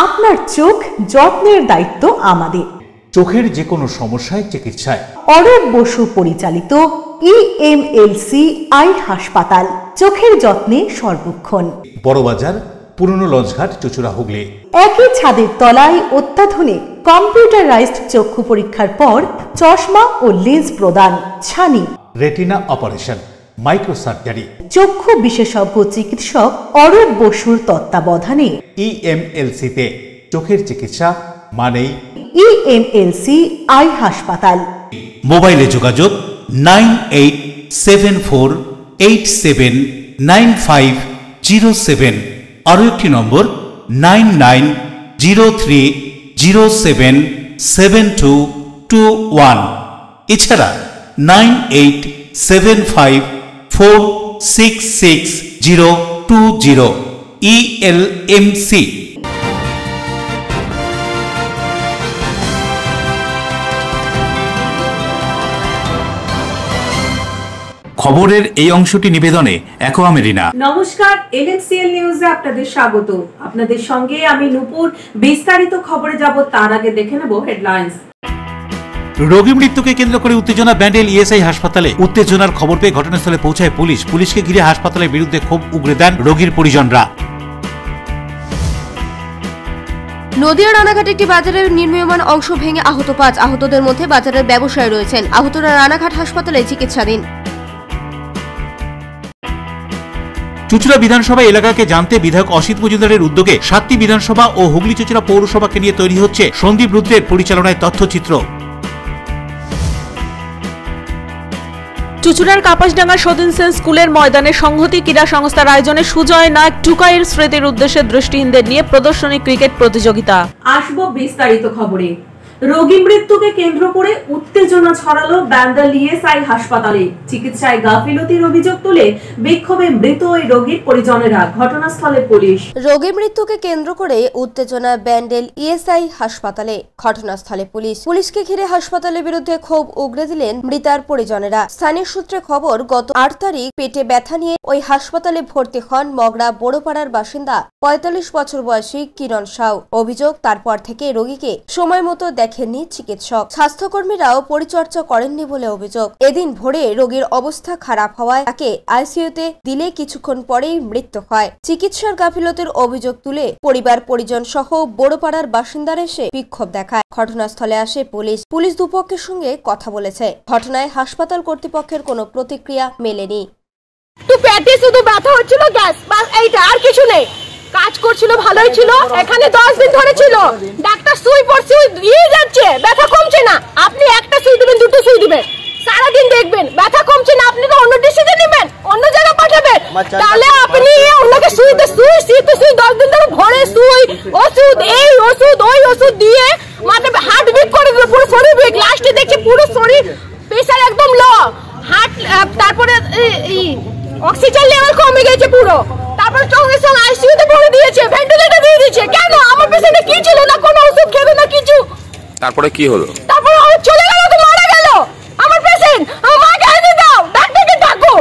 আপনার চোখ যত্নের দায়িত্ব আমাদের। চোখের যে কোনো সমস্যায় চিকিৎসায় অরূপ বসু পরিচালিত EMLC আই হাসপাতাল, চোখের যত্নে সর্বক্ষণ। বড়বাজার, পুরনো লঞ্চঘাট, চুঁচুড়া, হুগলি। একই ছাদের তলায় অত্যাধুনিক কম্পিউটারাইজড চক্ষু পরীক্ষার পর চশমা ও লেন্স প্রদান, ছানি, রেটিনা অপারেশন, মাইক্রোসার্জারি। চক্ষু বিশেষজ্ঞ চিকিৎসক অরূপ বসুর তত্ত্বাবধানে EMLC-তে চোখের চিকিৎসা মানেই EMLC আই হাসপাতাল। মোবাইলে যোগাযোগ 9874879507। আরও একটি নম্বর 9903077221। এছাড়া 9875466020। ELMC। খবরের এই অংশটি নিবেদনে অ্যাকোয়া মেরিনা। নমস্কার, LMCL নিউজে আপনাদের স্বাগত। আপনাদের সঙ্গে আমি নূপুর। বিস্তারিত খবরে যাব তার আগে দেখে নেব হেডলাইন্স। রোগী মৃত্যুকে কেন্দ্র করে উত্তেজনা ব্যান্ডেল ESI হাসপাতালে। উত্তেজনার খবর পেয়ে ঘটনাস্থলে পৌঁছায় পুলিশ। পুলিশকে ঘিরে হাসপাতালের বিরুদ্ধে ক্ষোভ উগরে দেন রোগীর পরিজনরা। নদিয়া রানাঘাট একটি বাজারের নির্মীয়মান অংশ ভেঙে আহত 5। আহতদের মধ্যে বাজারের ব্যবসায়ী রয়েছেন। আহতরা রানাঘাট হাসপাতালে চিকিৎসাধীন। চুঁচুড়া বিধানসভা এলাকাকে জানতে বিধায়ক অসিত মজুমদারের উদ্যোগে 7টি বিধানসভা ও হুগলি চুঁচুড়া পৌরসভাকে নিয়ে তৈরি হচ্ছে সন্দীপ রুদ্রের পরিচালনায় তথ্যচিত্র। চুঁচুড়ার কাপাসডাঙ্গা সদিন সেন স্কুলের ময়দানে সংহতি ক্রীড়া সংস্থার আয়োজনে সুজয় নায়ক টুকাইয়ের স্মৃতির উদ্দেশ্যে দৃষ্টিহীনদের নিয়ে প্রদর্শনী ক্রিকেট প্রতিযোগিতা। আসবো বিস্তারিত খবরে। রোগী মৃত্যুকে কেন্দ্র করে উত্তেজনা ছড়ালো ব্যান্ডেল ESI হাসপাতালে। চিকিৎসায় গাফিলতির অভিযোগ তুলে বিক্ষোভে মৃত ওই রোগীর পরিজনেরা। ঘটনাস্থলে পুলিশ। রোগী মৃত্যুকে কেন্দ্র করে উত্তেজনা ব্যান্ডেল ESI হাসপাতালে। ঘটনাস্থলে পুলিশ। পুলিশকে ঘিরে হাসপাতালের বিরুদ্ধে ক্ষোভ উগরে দিলেন মৃতার পরিজনেরা। স্থানীয় সূত্রে খবর, গত 8 তারিখ পেটে ব্যথা নিয়ে ওই হাসপাতালে ভর্তি হন মগরা বড়পাড়ার বাসিন্দা 45 বছর বয়সী কিরণ সাউ। অভিযোগ, তারপর থেকে রোগীকে সময় মতো দেখেননি চিকিৎসক। স্বাস্থ্যকর্মীরাও পরিচর্যা করেননি বলে অভিযোগ। এদিন ভোরে রোগীর অবস্থা খারাপ হওয়ায় তাকে ICU-তে দিলে কিছুক্ষণ পরেই মৃত্যু হয়। চিকিৎসার গাফিলতির অভিযোগ তুলে পরিবার পরিজন সহ বড়পাড়ার বাসিন্দারা এসে বিক্ষোভ দেখায়। ঘটনাস্থলে আসে পুলিশ। পুলিশ দুপক্ষের সঙ্গে কথা বলেছে। ঘটনায় হাসপাতাল কর্তৃপক্ষের কোনো প্রতিক্রিয়া মেলেনি। তো পেটে শুধু ব্যথা হচ্ছিল, গ্যাস, বাস, এইটা, আর কিছু নেই। কাজ করছিল, ভালোই ছিল। এখানে 10 দিন ধরে ছিল। ডাক্তার সুই পর সুই দিয়ে যাচ্ছে, ব্যথা কমছে না। আপনি একটা সুই দিবেন, দুটো সুই দিবেন, সারাদিন দেখবেন ব্যথা কমছে না। আপনি তো অন্য ডিসিশন নেবেন, অন্য জায়গায় পাঠাবেন। তাহলে আপনি ওনাকে সুইতে সুই, শীতে সুই, 10 দিন ধরে ভরে সুই, ওষুধ, এই ওষুধ, ওই ওষুধ দিয়ে মাথা হার্ট বিট করে দিল, পুরো শরীর বিট। লাস্টে দেখছি পুরো শরীর প্রেসার একদম লো, হার্ট, তারপরে অক্সিজেন লেভেল কমে গেছে পুরো। তারপরে সঙ্গে সঙ্গে ICU-তে ভরে দিয়েছে, ভেন্টিলেটর দিয়ে দিয়েছে। কেন? আমার পেশেন্টে কি ছিল না, কোনো ওষুধ খেলো না, কিছু। তারপরে কি হলো? তারপরে ও চলে গেল, তো মারা গেল আমার পেশেন্ট। আমাকে এনে দাও, ডাক্তারকে ডাকো।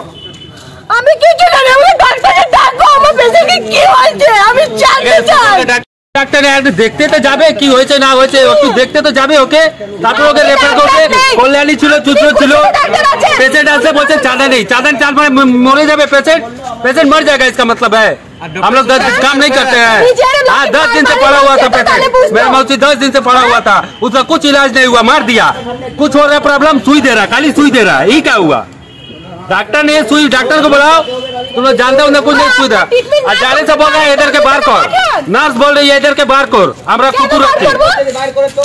আমি কিছু জানি, আমি ডাক্তারকে ডাকো। আমার পেশেন্টকে কি হয়েছে আমি জানতে চাই। ডাক্তার দেখতে তো যাবে কি হয়েছে না হয়েছে, একটু দেখতে তো যাবে ওকে। তারপর ওকে রেফার করবে। কল্যাণী ছিল, চুচুড়ো ছিল, पेशेंट ऐसे बोलते चाँदा नहीं, चाँदा चाल मरे जाए पेशेंट, पेशेंट मर जाएगा इसका मतलब है। हम लोग 10 दिन काम नहीं करते हैं। हाँ, 10 दिन से पड़ा हुआ था पेशेंट, मेरा मौसी 10 दिन से पड़ा हुआ था, उसका कुछ इलाज नहीं हुआ, मार दिया। कुछ हो रहा प्रॉब्लम, सुई दे रहा, खाली सुई दे रहा, यही क्या हुआ? डॉक्टर ने सुई, डॉक्टर को बुलाओ, तुम लोग जानते हो ना, कुछ नहीं सुई दे रहा। और जाने से बोल रहा है इधर के बाहर कर, नार्स बोल रही है इधर के बाहर कर, আমরা কুকুর রাখছি।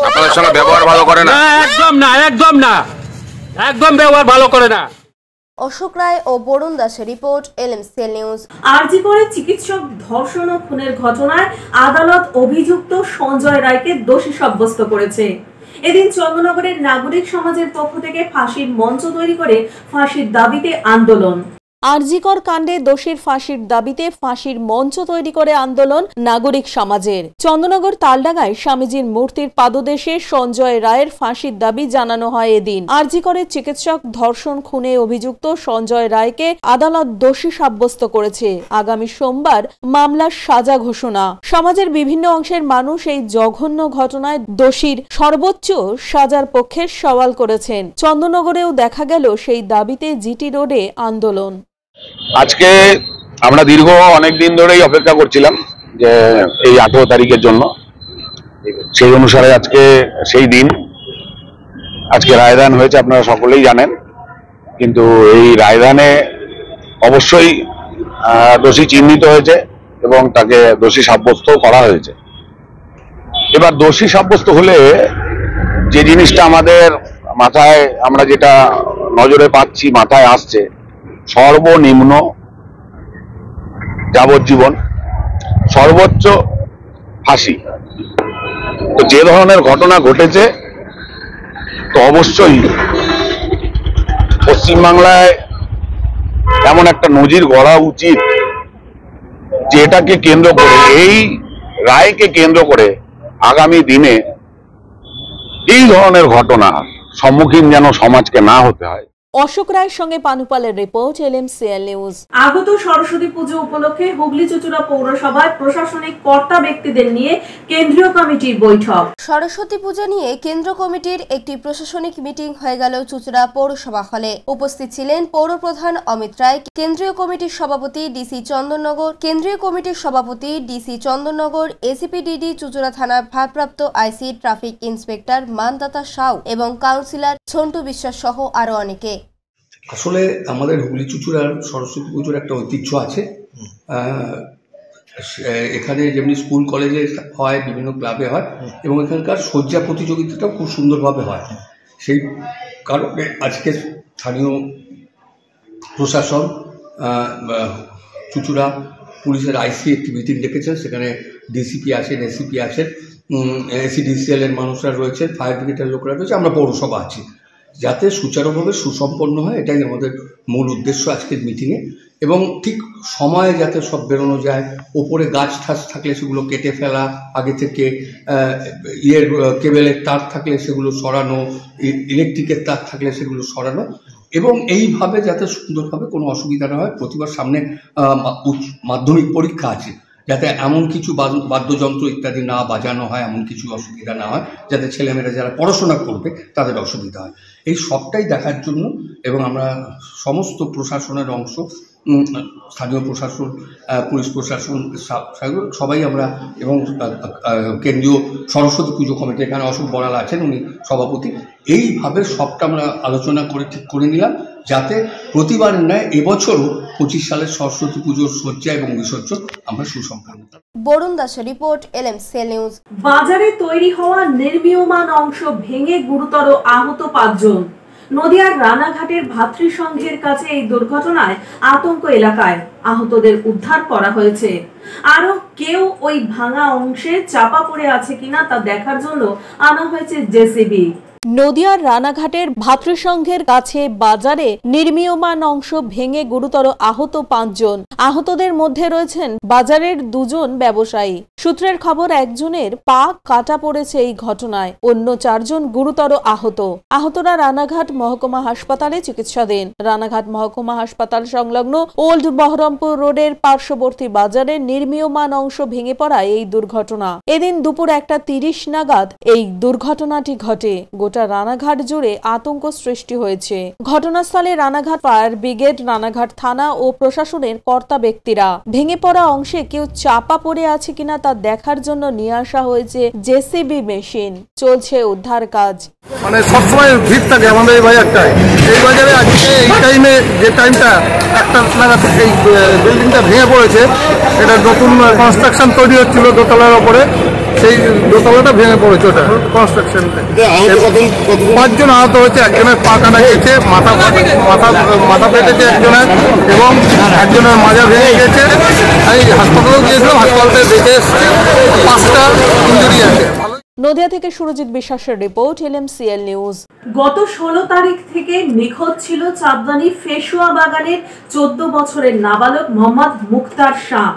আপনাদের সঙ্গে ব্যবহার ভালো করে না, একদম না, একদম না, একদম ব্যবহার ভালো করে না। অশোক রায় ও বরুণ দাসের রিপোর্ট, LMCL নিউজ। আরজি করে চিকিৎসক ধর্ষণ ও খুনের ঘটনায় আদালত অভিযুক্ত সঞ্জয় রায়কে দোষী সাব্যস্ত করেছে। এদিন চন্দ্রনগরের নাগরিক সমাজের পক্ষ থেকে ফাঁসির মঞ্চ তৈরি করে ফাঁসির দাবিতে আন্দোলন। আরজিকর কাণ্ডে দোষীর ফাঁসির দাবিতে ফাঁসির মঞ্চ তৈরি করে আন্দোলন নাগরিক সমাজের। চন্দননগর তালডাঙ্গায় স্বামীজির মূর্তির পাদদেশে সঞ্জয় রায়ের ফাঁসির দাবি জানানো হয় এদিন। আরজিকরের চিকিৎসক ধর্ষণ খুনে অভিযুক্ত সঞ্জয় রায়কে আদালত দোষী সাব্যস্ত করেছে। আগামী সোমবার মামলার সাজা ঘোষণা। সমাজের বিভিন্ন অংশের মানুষ এই জঘন্য ঘটনায় দোষীর সর্বোচ্চ সাজার পক্ষে সওয়াল করেছেন। চন্দননগরেও দেখা গেল সেই দাবিতে জিটি রোডে আন্দোলন। আজকে আমরা দীর্ঘ অনেক দিন ধরেই অপেক্ষা করছিলাম যে এই 18 তারিখের জন্য। সেই অনুসারে আজকে সেই দিন, আজকে রায়দান হয়েছে, আপনারা সকলেই জানেন। কিন্তু এই রায়দানে অবশ্যই দোষী চিহ্নিত হয়েছে এবং তাকে দোষী সাব্যস্ত করা হয়েছে। এবার দোষী সাব্যস্ত হলে যে জিনিসটা আমাদের মাথায়, আমরা যেটা নজরে পাচ্ছি, মাথায় আসছে, সর্বনিম্ন যাবজ্জীবন, সর্বোচ্চ ফাঁসি। তো যে ধরনের ঘটনা ঘটেছে, তো অবশ্যই পশ্চিমবাংলায় এমন একটা নজির গড়া উচিত যে এটাকে কেন্দ্র করে, এই রায়কে কেন্দ্র করে আগামী দিনে এই ধরনের ঘটনার সম্মুখীন যেন সমাজকে না হতে হয়। অশোক রায়ের সঙ্গে পানুপালের রিপোর্ট, LMCL নিউজ। আগত সরস্বতী পুজো উপলক্ষে হুগলি চুঁচুড়া পৌরসভায় প্রশাসনিক কর্তা ব্যক্তিদের নিয়ে কেন্দ্রীয় কমিটির বৈঠক। সরস্বতী পূজা নিয়ে কেন্দ্র কমিটির একটি প্রশাসনিক মিটিং হয়ে গেল চুঁচুড়া পৌরসভা হলে। উপস্থিত ছিলেন পৌর প্রধান অমিত রায়, কেন্দ্রীয় কমিটির সভাপতি ডিসি চন্দননগর, কেন্দ্রীয় কমিটির সভাপতি ডিসি চন্দননগর, এসিপিডিডি চুঁচুড়া থানার ভারপ্রাপ্ত আইসি ট্রাফিক ইন্সপেক্টর মানদাতা সাউ এবং কাউন্সিলর ছন্টু বিশ্বাস সহ আরো অনেকে। আসলে আমাদের হুগলি চুঁচুড়ার সরস্বতী পুজোর একটা ঐতিহ্য আছে। এখানে যেমনি স্কুল কলেজে হয়, বিভিন্ন ক্লাবে হয়, এবং এখানকার সজ্জা প্রতিযোগিতাটাও খুব সুন্দরভাবে হয়। সেই কারণে আজকে স্থানীয় প্রশাসন, চুঁচুড়া পুলিশের আইসি একটি মিটিং ডেকেছেন। সেখানে ডিসিপি আছেন, এসিপি আছেন, এসিডিসিএল এর মানুষরা রয়েছেন, ফায়ার ব্রিগেডের লোকরা রয়েছে, আমরা পৌরসভা আছি, যাতে সুচারুভাবে সুসম্পন্ন হয়, এটাই আমাদের মূল উদ্দেশ্য আজকের মিটিংয়ে। এবং ঠিক সময়ে যাতে সব বেরোনো যায়। ওপরে গাছ ঠাছ থাকলে সেগুলো কেটে ফেলা, আগে থেকে কেবেলের তার থাকলে সেগুলো সরানো, ইলেকট্রিকের তার থাকলে সেগুলো সরানো, এবং এইভাবে যাতে সুন্দরভাবে কোনো অসুবিধা না হয়। প্রতিবার সামনে মাধ্যমিক পরীক্ষা আছে, যাতে এমন কিছু বাদ্যযন্ত্র ইত্যাদি না বাজানো হয়, এমন কিছু অসুবিধা না হয়, যাতে ছেলেমেয়েরা যারা পড়াশোনা করবে তাদের অসুবিধা হয়। এই সবটাই দেখার জন্য, এবং আমরা সমস্ত প্রশাসনের অংশ, স্থানীয় প্রশাসন, পুলিশ প্রশাসন, সবাই আমরা, এবং কেন্দ্রীয় সরস্বতী পুজো কমিটি, এখানে অশোক বড়াল আছেন, উনি সভাপতি, এইভাবে সবটা আমরা আলোচনা করে ঠিক করে নিলাম, যাতে প্রতিবারের ন্যায় এবছরও 25 সালের সরস্বতী পুজোর সজ্জা এবং বিসর্জন আমরা সুসম্পন্ন। বরুণ দাসের রিপোর্ট, LMCL নিউজ। বাজারে তৈরি হওয়া নির্মীয়মান অংশ ভেঙে গুরুতর আহত 5 জন। নদিয়ার রানাঘাটের ভাতৃসংঘের কাছে এই দুর্ঘটনায় আতঙ্ক এলাকায়। আহতদের উদ্ধার করা হয়েছে। আরো কেউ ওই ভাঙা অংশে চাপা পড়ে আছে কিনা তা দেখার জন্য আনা হয়েছে জেসিবি। নদিয়ার রানাঘাটের ভাতৃসংঘের কাছে বাজারে নির্মীয়মান অংশ ভেঙে গুরুতর আহত 5 জন। আহতদের মধ্যে রয়েছেন বাজারের 2 জন ব্যবসায়ী। সূত্রের খবর, একজনের পা কাটা পড়েছে এই ঘটনায়, অন্য 4 জন গুরুতর আহত। আহতরা রানাঘাট মহকুমা হাসপাতালে চিকিৎসাধীন। রানাঘাট মহকুমা হাসপাতাল সংলগ্ন ওল্ড বহরমপুর রোডের পার্শ্ববর্তী বাজারে নির্মীয়মান অংশ ভেঙে পড়ায় এই দুর্ঘটনা। এদিন দুপুর 1:30 নাগাদ এই দুর্ঘটনাটি ঘটে। গোটা রানাঘাট জুড়ে আতঙ্ক সৃষ্টি হয়েছে। ঘটনাস্থলে রানাঘাট ফায়ার ব্রিগেড, রানাঘাট থানা ও প্রশাসনের কর্তা ব্যক্তিরা। ভেঙে পড়া অংশে কেউ চাপা পড়ে আছে কিনা তা দেখার জন্য নিয়ে আসা হয়েছে জেসিবি মেশিন। চলছে উদ্ধার কাজ। মানে সবসময় ভিড় থাকে আমাদের এই বাজারটায়। এই বাজারে আজকে এই টাইমে, যে টাইমটা 1টা নাগাদ এই বিল্ডিংটা ভেঙে পড়েছে, এটা নতুন কনস্ট্রাকশন তৈরি হচ্ছিল দোতলার ওপরে, সেই দোতলাটা ভেঙে পড়েছে। ওটা কনস্ট্রাকশনটা 5 জন আহত হয়েছে। একজনের পা কাটা গেছে, মাথা পেটেছে একজনের, এবং একজনের মাজা ভেঙে গেছে। এই হাসপাতালেও গিয়েছিলাম, হাসপাতালে দেখে এসছে 5টা ইঞ্জুরি আছে। নদিয়া থেকে সুরজিৎ বিশ্বাসের রিপোর্ট, LMCL নিউজ। গত 16 তারিখ থেকে নিখোঁজ ছিল চাঁদদানি ফেসুয়া বাগানের 14 বছরের নাবালক মোহাম্মদ মুক্তার শাহ।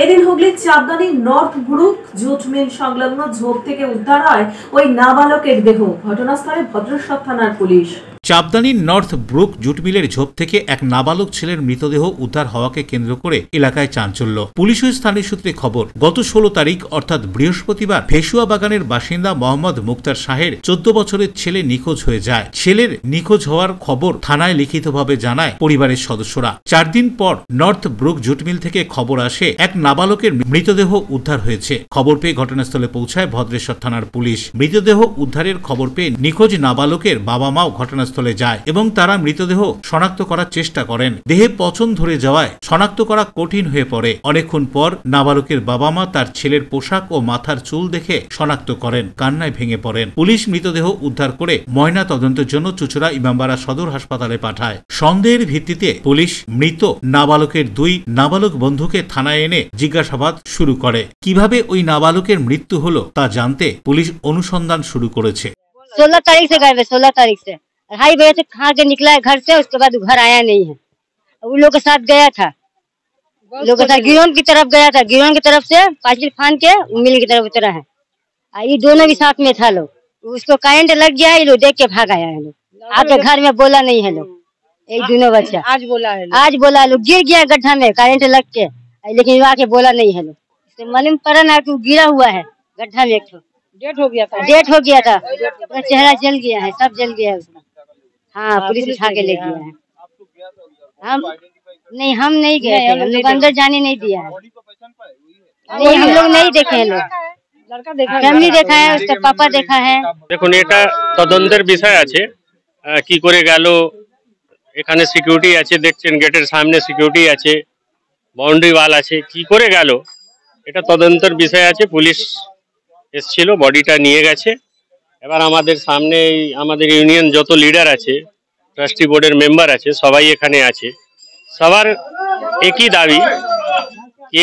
এদিন হুগলির চাঁদদানি নর্থ ব্রুক জুট মিল সংলগ্ন ঝোপ থেকে উদ্ধার হয় ওই নাবালকের দেহ। ঘটনাস্থলে ভদ্রেশ্বর থানার পুলিশ। চাঁদদানির নর্থ ব্রুক জুট মিলের ঝোপ থেকে এক নাবালক ছেলের মৃতদেহ উদ্ধার হওয়াকে কেন্দ্র করে এলাকায় চাঞ্চল্য। পুলিশ ও স্থানীয় সূত্রে খবর, গত 16 তারিখ অর্থাৎ বৃহস্পতিবার ফেসুয়া বাগানের বাসিন্দা মোহাম্মদ মুক্তার শাহের 14 বছরের ছেলে নিখোঁজ হয়ে যায়। ছেলের নিখোঁজ হওয়ার খবর থানায় লিখিতভাবে জানায় পরিবারের সদস্যরা। 4 দিন পর নর্থ ব্রুক জুট মিল থেকে খবর আসে এক নাবালকের মৃতদেহ উদ্ধার হয়েছে। খবর পেয়ে ঘটনাস্থলে পৌঁছায় ভদ্রেশ্বর থানার পুলিশ। মৃতদেহ উদ্ধারের খবর পেয়ে নিখোঁজ নাবালকের বাবা মাও ঘটনাস্থলে যায় এবং তারা মৃতদেহ শনাক্ত করার চেষ্টা করেন। দেহে পচন ধরে যাওয়ায় শনাক্ত করা কঠিন হয়ে পড়ে। অনেকক্ষণ পর নাবালকের বাবা মা তার ছেলের পোশাক ও মাথার চুল দেখে শনাক্ত করেন, কান্নায় ভেঙে পড়েন। পুলিশ মৃতদেহ উদ্ধার করে ময়না তদন্তের জন্য চুঁচুড়া ইমামবাড়া সদর হাসপাতালে পাঠায়। সন্দেহের ভিত্তিতে পুলিশ মৃত নাবালকের 2 নাবালক বন্ধুকে থানায় এনে জিজ্ঞাসাবাদ শুরু করে। কিভাবে ওই নাবালকের মৃত্যু হলো তা জানতে पुलिस अनुसंधान शुरू करेছে। 16 तारीख से गए, 16 तारीख से 2:30 बजे से खा के निकला है घर से, उसके बाद घर आया नहीं है। उन लोग के साथ गया था, लोग के साथ गिरोन की तरफ गया था, गिरोन की तरफ से पाचिल फान के मिल की तरफ उतरा है। ये दोनों भी साथ में था लोग। उसको करंट लग गया, ये लोग देख के भाग आया है। लोग आके घर में बोला नहीं है लोग, एक दोनों बच्चा आज बोला लोग गिर गया गड्ढा में करंट लग के, लेकिन आके बोला नहीं है लोग। मालूम पड़ा ना कि गिरा हुआ है गड्ढा में, एक डेट हो गया था, पूरा चेहरा जल गया है, सब जल गया है उसका। हाँ, पुलिस उठा के ले गया है। हम नहीं गए थे, हम लोग अंदर जाने नहीं दिया है। नहीं, हम लोग नहीं देखे हैं, लोग फैमिली देखा है, उसका पापा देखा है। দেখুন, এটা তদন্তের বিষয় আছে, কি করে গেল। এখানে সিকিউরিটি আছে, দেখছেন গেটের সামনে সিকিউরিটি আছে, বাউন্ডারি ওয়াল আছে, কি করে গেল এটা তদন্তের বিষয় আছে। পুলিশ এসেছিল, বডিটা নিয়ে গেছে। এবার আমাদের সামনে আমাদের ইউনিয়ন যত লিডার আছে, ট্রাস্টি বোর্ডের মেম্বার আছে, সবাই এখানে আছে। সবার একই দাবি,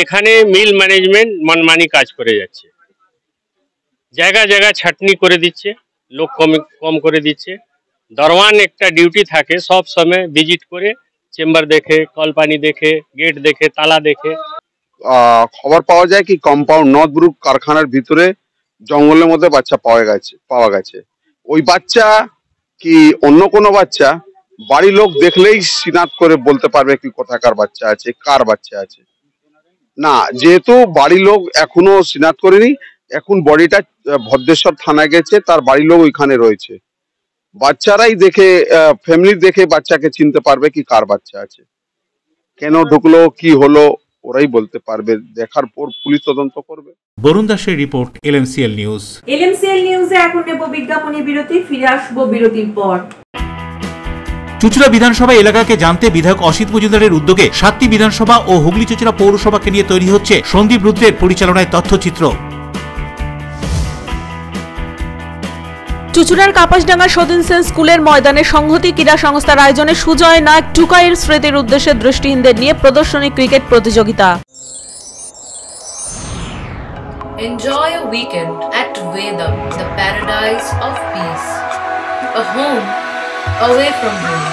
এখানে মিল ম্যানেজমেন্ট মনমানি কাজ করে যাচ্ছে। জায়গা জায়গা ছাটনি করে দিচ্ছে, লোক কম করে দিচ্ছে। দরওয়ান একটা ডিউটি থাকে, সব সময় ভিজিট করে চেম্বার দেখে, কল পানি দেখে, গেট দেখে, তালা দেখে। খবর পাওয়া যায় কি কম্পাউন্ড নর্থ ব্রুক কারখানার ভিতরে জঙ্গলের মধ্যে বাচ্চা পাওয়া গেছে। ওই বাচ্চা কি অন্য কোনো বাচ্চা, বাড়ির লোক দেখলেই চিনাত করে বলতে পারবে কি কোথাকার বাচ্চা আছে, কার বাচ্চা আছে না। যেহেতু বাড়ির লোক এখনো চিনাত করেনি, এখন বডিটা ভদ্রেশ্বর থানায় গেছে, তার বাড়ির লোক ওইখানে রয়েছে। বাচ্চারাই দেখে, ফ্যামিলি দেখে বাচ্চাকে চিনতে পারবে কি কার বাচ্চা আছে, কেন ঢুকলো, কি হলো, ওরাই বলতে পারবে। দেখার পর পুলিশ তদন্ত করবে। বরুণ দাসের রিপোর্ট, LMCL নিউজ। LMCL নিউজে এখন নেব বিজ্ঞাপনী বিরতি, ফিরে আসবো বিরতির পর। চুঁচুড়া বিধানসভা এলাকাকে জানতে বিধায়ক অসিত মজুমদারের উদ্যোগে 7টি বিধানসভা ও হুগলি চুঁচুড়া পৌরসভাকে নিয়ে তৈরি হচ্ছে সন্দীপ রুদ্রের পরিচালনায় তথ্যচিত্র। চুঁচুড়ার কাপাসডাঙ্গা সদিন সেন স্কুলের ময়দানে সংহতি ক্রীড়া সংস্থার আয়োজনে সুজয় নায়ক টুকাইয়ের স্মৃতির উদ্দেশ্যে দৃষ্টিহীনদের নিয়ে প্রদর্শনী ক্রিকেট প্রতিযোগিতা। Enjoy a weekend at Vedam, the paradise of peace. A home away from home.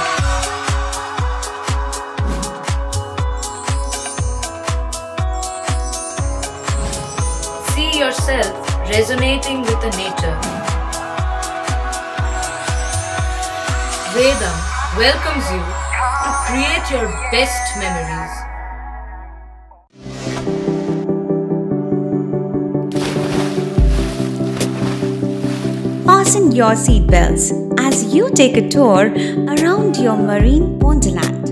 See yourself resonating with the nature. Vedam welcomes you to create your best memories. Fasten your seatbelts as you take a tour around your marine wonderland.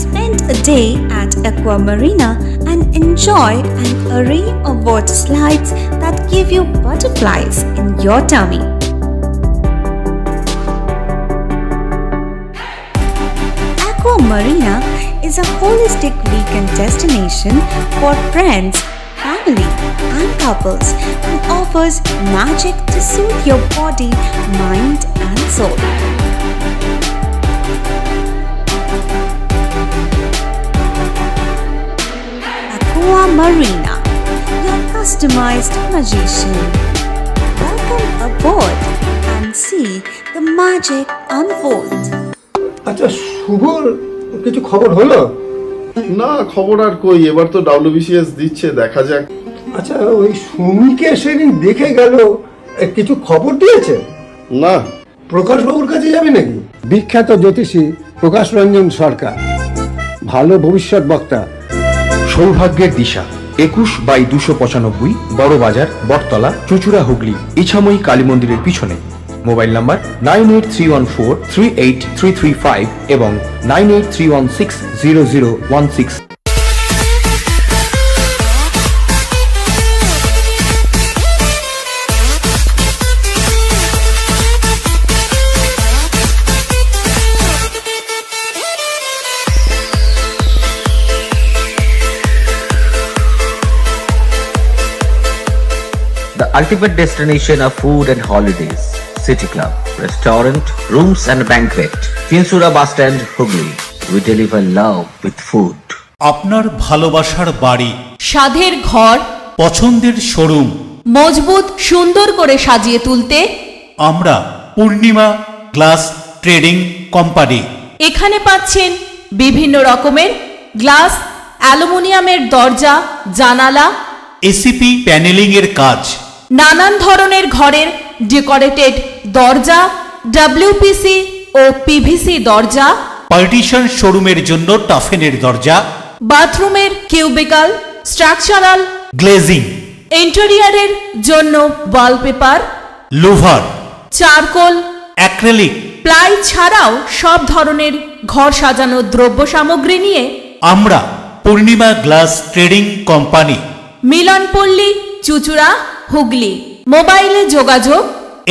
Spend a day at Aqua Marina and enjoy an array of water slides that give you butterflies in your tummy. Aqua Marina is a holistic weekend destination for friends, family and couples and offers magic to soothe your body, mind and soul. Marina, your customized magician. Welcome aboard and see the magic unfold. আচ্ছা, শুভর কিছু খবর হলো? না, খবর আর কই, এবার তো WBCS দিচ্ছে, দেখা যাক। আচ্ছা, ওই সুমিকে সেদিন দেখে গেল, কিছু খবর দিয়েছে? না। প্রকাশ বাবুর কাছে যাবে নাকি? বিখ্যাত জ্যোতিষী প্রকাশ রঞ্জন সরকার, ভালো ভবিষ্যৎ বক্তা। সৌভাগ্যের দিশা 21/295 বড় বাজার, বটতলা, চুঁচুড়া, হুগলি, ইছাময়ী কালী মন্দিরের পিছনে। মোবাইল নাম্বার 9831408335 এবং 9831600016। The ultimate destination of food and holidays. City Club, restaurant, rooms and banquet. Finsura Bus Stand, Hugli. We deliver love with food. আপনার ভালোবাসার বাড়ি, স্বাদের ঘর, পছন্দের শোরুম মজবুত সুন্দর করে সাজিয়ে তুলতে আমরা পূর্ণিমা গ্লাস ট্রেডিং কোম্পানি। এখানে পাচ্ছেন বিভিন্ন রকমের গ্লাস, অ্যালুমিনিয়ামের দরজা, জানালা, এসিপি প্যানেলিং এর কাজ, নানান ধরনের ঘরের ডেকোরেটেড দরজা, ডব্লিউপিসি ও পিভিসি দরজা, পার্টিশন শোরুমের জন্য টাফেনের দরজা, বাথরুমের কিউবিকাল, স্ট্রাকচারাল গ্লেজিং, ইন্টেরিয়রের জন্য wallpaper, louver, charcoal, acrylic, ply ছাড়াও সব ধরনের ঘর সাজানোর দ্রব্য সামগ্রী নিয়ে আমরা Purnima glass trading company, Milanpally, Chuchura, Hooghly. মোবাইলে যোগাযোগ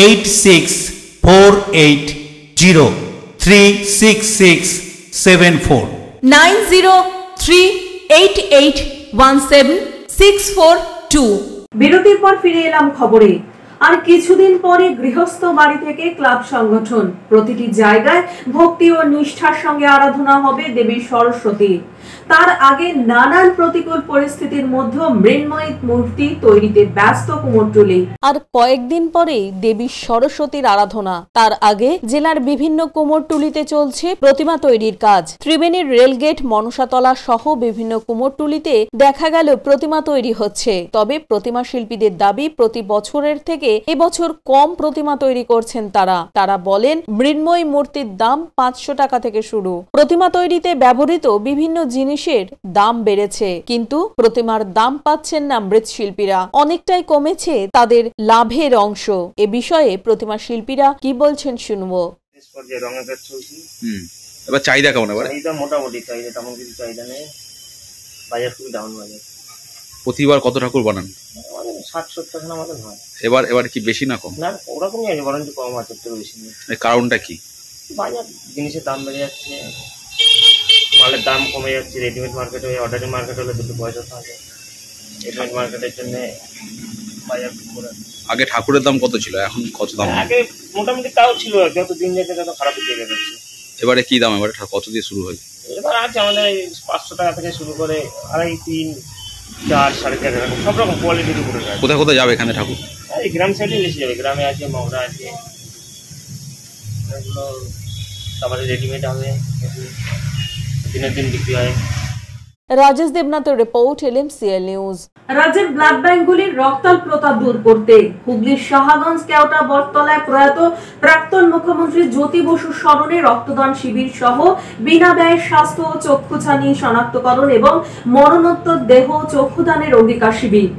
8640366674 9038817642। বিরতির পর ফিরে এলাম খবরে। আর কিছুদিন পরে গৃহস্থ বাড়ি থেকে ক্লাব সংগঠন, প্রতিটি জায়গায় ভক্তি ও নিষ্ঠার সঙ্গে আরাধনা হবে দেবী সরস্বতী। তার আগে নানান প্রতিকূল পরিস্থিতির মধ্যে মৃন্ময়ী মূর্তি তৈরিতে ব্যস্ত কুমোরটুলি। আর কয়েকদিন পরেই দেবী সরস্বতীর আরাধনা। তার আগে জেলার বিভিন্ন কুমোরটুলিতে চলছে প্রতিমা তৈরির কাজ। ত্রিবেণীর রেলগেট, মনসাতলা সহ বিভিন্ন কুমোরটুলিতে দেখা গেল প্রতিমা তৈরি হচ্ছে। তবে প্রতিমা শিল্পীদের দাবি, প্রতি বছরের থেকে এবছর কম প্রতিমা তৈরি করছেন তারা বলেন মৃন্ময়ী মূর্তির দাম 500 টাকা থেকে শুরু। প্রতিমা তৈরিতে ব্যবহৃত বিভিন্ন জিনিসের দাম বেড়েছে, কিন্তু প্রতিমার দাম পাচ্ছেন না মৃৎশিল্পীরা। অনেকটাই কমেছে তাদের লাভের অংশ। এ বিষয়ে প্রতিমা শিল্পীরা কি বলছেন শুনবো। এবার চাহিদা কেমন? মোটামুটি চাহিদা, তেমন কিছু চাহিদা নেই, বাজার খুবই ডাউন বাজার। প্রতিবার কত ঠাকুর বানান? 60-70 খানা মতন হয়। এবার কি বেশি না কম? না, ওরকমই আছে, বরঞ্চ কম আছে, একটু বেশি নেই। কারণটা কি? বাজার জিনিসের দাম বেড়ে যাচ্ছে, মালের দাম কমে যাচ্ছে। রেডিমেড মার্কেটে, অর্ডারি মার্কেট হলে দুটো পয়সা থাকে, রেডিমেড মার্কেটের জন্য বাজার করে। আগে ঠাকুরের দাম কত ছিল, এখন কত দাম? আগে মোটামুটি তাও ছিল, যত দিন যেতে তত খারাপ দিকে যাচ্ছে। এবারে কি দাম? এবারে কত দিয়ে শুরু হয়? এবার আছে আমাদের 500 টাকা থেকে শুরু করে 2.5, 3, 4, 4.5 এরকম সব রকম কোয়ালিটির উপরে। কোথায় কোথায় যাবে এখানে ঠাকুর? এই গ্রাম সাইডে বেশি যাবে, গ্রামে আছে, মগরা আছে, এগুলো তারপরে রেডিমেড হবে, দিনের দিন বিক্রি হয়। রাজেশ দেবনাথের রিপোর্ট, LMCL নিউজ। রাজ্যের ব্লাড ব্যাংকগুলির রক্তাল্পতা দূর করতে হুগলির শাহগঞ্জ কেওটা বটতলায় প্রয়াত প্রাক্তন মুখ্যমন্ত্রী জ্যোতি বসুর স্মরণে রক্তদান শিবির সহ বিনা ব্যয়ে স্বাস্থ্য ও চক্ষুছানি শনাক্তকরণ এবং মরণোত্তর দেহ চক্ষুদানের অঙ্গীকার শিবির।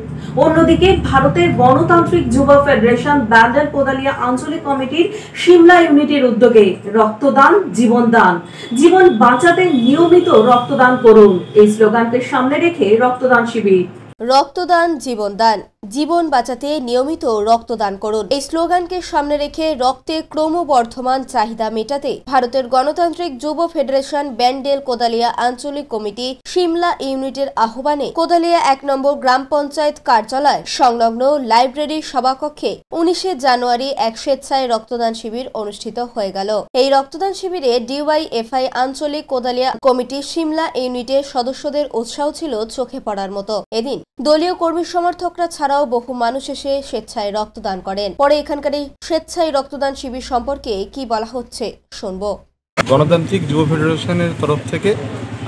অন্যদিকে ভারতের গণতান্ত্রিক যুব ফেডারেশন ব্যান্ডেল কোদালিয়া আঞ্চলিক কমিটির সিমলা ইউনিটের উদ্যোগে রক্তদান জীবনদান, জীবন বাঁচাতে নিয়মিত রক্তদান করুন, এই স্লোগানকে সামনে রেখে রক্তদান শিবির। রক্তদান জীবনদান, জীবন বাঁচাতে নিয়মিত রক্তদান করুন। এই স্লোগানকে সামনে রেখে রক্তের ক্রমবর্ধমান চাহিদা মেটাতে ভারতের গণতান্ত্রিক যুব ফেডারেশন ব্যান্ডেল কোদালিয়া আঞ্চলিক কমিটি সিমলা ইউনিটের আহ্বানে কোদালিয়া 1 নম্বর গ্রাম পঞ্চায়েত কার্যালয় সংলগ্ন লাইব্রেরি সভাকক্ষে 19 জানুয়ারি এক স্বেচ্ছায় রক্তদান শিবির অনুষ্ঠিত হয়ে গেল। এই রক্তদান শিবিরে ডিওয়াইএফআই আঞ্চলিক কোদালিয়া কমিটি সিমলা ইউনিটের সদস্যদের উৎসাহ ছিল চোখে পড়ার মতো। এদিন দলীয় কর্মী সমর্থকরা ছাড়াও বহু মানুষ এসে স্বেচ্ছায় রক্তদান করেন। পরে এখানকার এই স্বেচ্ছায় রক্তদান শিবির সম্পর্কে কি বলা হচ্ছে শুনবো। গণতান্ত্রিক যুব ফেডারেশনের তরফ থেকে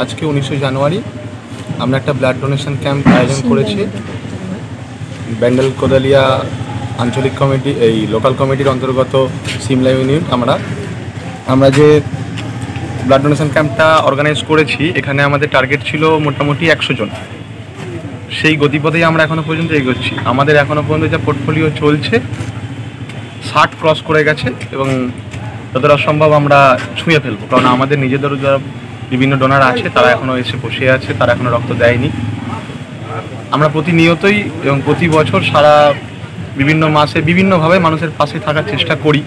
আজকে 19 জানুয়ারি আমরা একটা ব্লাড ডোনেশন ক্যাম্প আয়োজন করেছি। ব্যান্ডেল কোদালিয়া আঞ্চলিক কমিটি এই লোকাল কমিটির অন্তর্গত সিমলা ইউনিট আমরা যে ব্লাড ডোনেশন ক্যাম্পটা অর্গানাইজ করেছি, এখানে আমাদের টার্গেট ছিল মোটামুটি 100 জন। সেই গতিপথেই আমরা এখনও পর্যন্ত এগোচ্ছি। আমাদের এখনও পর্যন্ত যা পোর্টফোলিও চলছে 60 ক্রস করে গেছে এবং যতটা সম্ভব আমরা ছুঁয়ে ফেলবো, কারণ আমাদের নিজেদেরও যারা বিভিন্ন ডোনার আছে তারা এখনও এসে বসে আছে, তারা এখনও রক্ত দেয়নি। আমরা প্রতিনিয়তই এবং প্রতি বছর সারা বিভিন্ন মাসে বিভিন্নভাবে মানুষের পাশে থাকার চেষ্টা করি,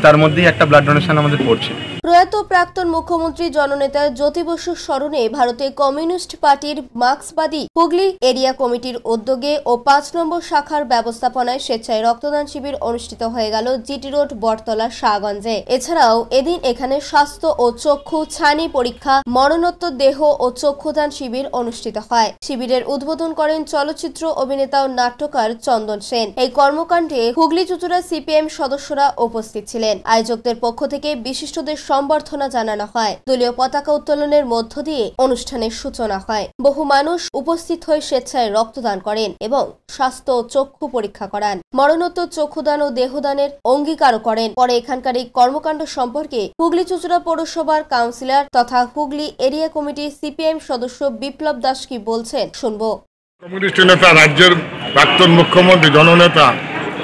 তার মধ্যেই একটা ব্লাড ডোনেশন আমাদের পড়ছে। প্রয়াত প্রাক্তন মুখ্যমন্ত্রী জননেতা জ্যোতি বসুর স্মরণে ভারতের কমিউনিস্ট পার্টির মার্ক্সবাদী হুগলি এরিয়া কমিটির উদ্যোগে ও 5 নম্বর শাখার ব্যবস্থাপনায় স্বেচ্ছায় রক্তদান শিবির অনুষ্ঠিত হয়ে গেল জিটি রোড বটতলা শাহগঞ্জে। এছাড়াও এদিন এখানে স্বাস্থ্য ও চক্ষু ছানি পরীক্ষা, মরণোত্তর দেহ ও চক্ষুদান শিবির অনুষ্ঠিত হয়। শিবিরের উদ্বোধন করেন চলচ্চিত্র অভিনেতা ও নাট্যকার চন্দন সেন। এই কর্মকাণ্ডে হুগলি চুচুড়া সিপিএম সদস্যরা উপস্থিত ছিলেন। আয়োজকদের পক্ষ থেকে বিশিষ্টদের সম্বর্ধনা জানানো হয়। দলীয় পতাকা উত্তোলনের মধ্য দিয়ে অনুষ্ঠানের সূচনা হয়। বহু মানুষ উপস্থিত হয়ে স্বেচ্ছায় রক্তদান করেন এবং স্বাস্থ্য ও চক্ষু পরীক্ষা করান। মরণোত্তর চক্ষুদান ও দেহদানের অঙ্গীকারও করেন। পরে এখানকার এই কর্মকাণ্ড সম্পর্কে হুগলি চুচুড়া পৌরসভার কাউন্সিলর তথা হুগলি এরিয়া কমিটির সিপিএম সদস্য বিপ্লব দাস কি বলছেন শুনবো। কমিউনিস্ট নেতা, রাজ্যের প্রাক্তন মুখ্যমন্ত্রী জননেতা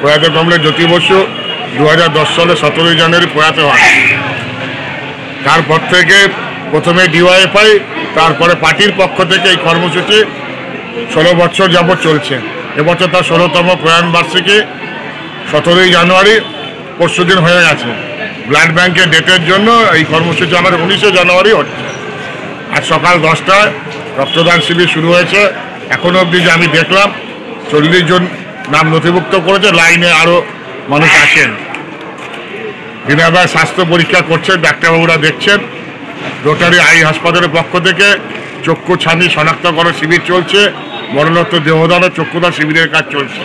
প্রয়াত কমরেড জ্যোতি বসু 2010 সালে 17 জানুয়ারি প্রয়াত হন। তারপর থেকে প্রথমে ডিওয়াইএফআই, তারপরে পার্টির পক্ষ থেকে এই কর্মসূচি 16 বছর যাবৎ চলছে। এবছর তার 16তম প্রয়াণ বার্ষিকী 17 জানুয়ারি পরশুদিন হয়ে গেছে। ব্লাড ব্যাংকের ডেটের জন্য এই কর্মসূচি আমাদের 19 জানুয়ারি হচ্ছে। আজ সকাল 10টায় রক্তদান শিবির শুরু হয়েছে। এখনো অবধি যে আমি দেখলাম 40 জন নাম নথিভুক্ত করেছে। লাইনে আরও মানুষ আছেন। বিনামূল্যে স্বাস্থ্য পরীক্ষা করছেন, ডাক্তারবাবুরা দেখছেন। রোটারি আই হাসপাতালের পক্ষ থেকে চক্ষু ছানি শনাক্তকরণ শিবির চলছে। মরণোত্তর দেহদান ও চক্ষুদান শিবিরের কাজ চলছে।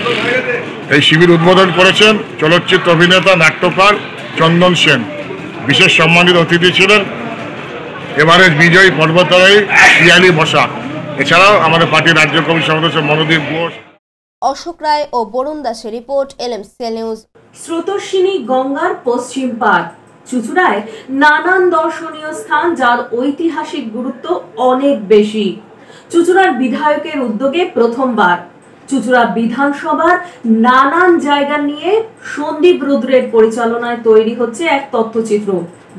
এই শিবির উদ্বোধন করেছেন চলচ্চিত্র অভিনেতা নাট্যকার চন্দন সেন। বিশেষ সম্মানিত অতিথি ছিলেন এভারেস্ট বিজয়ী পর্বতারোহী পিয়ালি বসাক। এছাড়াও আমাদের পার্টির রাজ্য কমিটির সদস্য মনোদীপ ঘোষ, অশোক রায় ও বরুণ দাসের রিপোর্ট, এলএমসিএল নিউজ। স্রোতস্বিনী গঙ্গার পশ্চিম পাড় চুচুড়ায় নানান দর্শনীয় স্থান, যার ঐতিহাসিক গুরুত্ব অনেক বেশি। চুচুড়ার বিধায়কের উদ্যোগে প্রথমবার চুচুড়া বিধানসভার নানান জায়গা নিয়ে সন্দীপ রুদ্রের পরিচালনায় তৈরি হচ্ছে এক তথ্যচিত্র।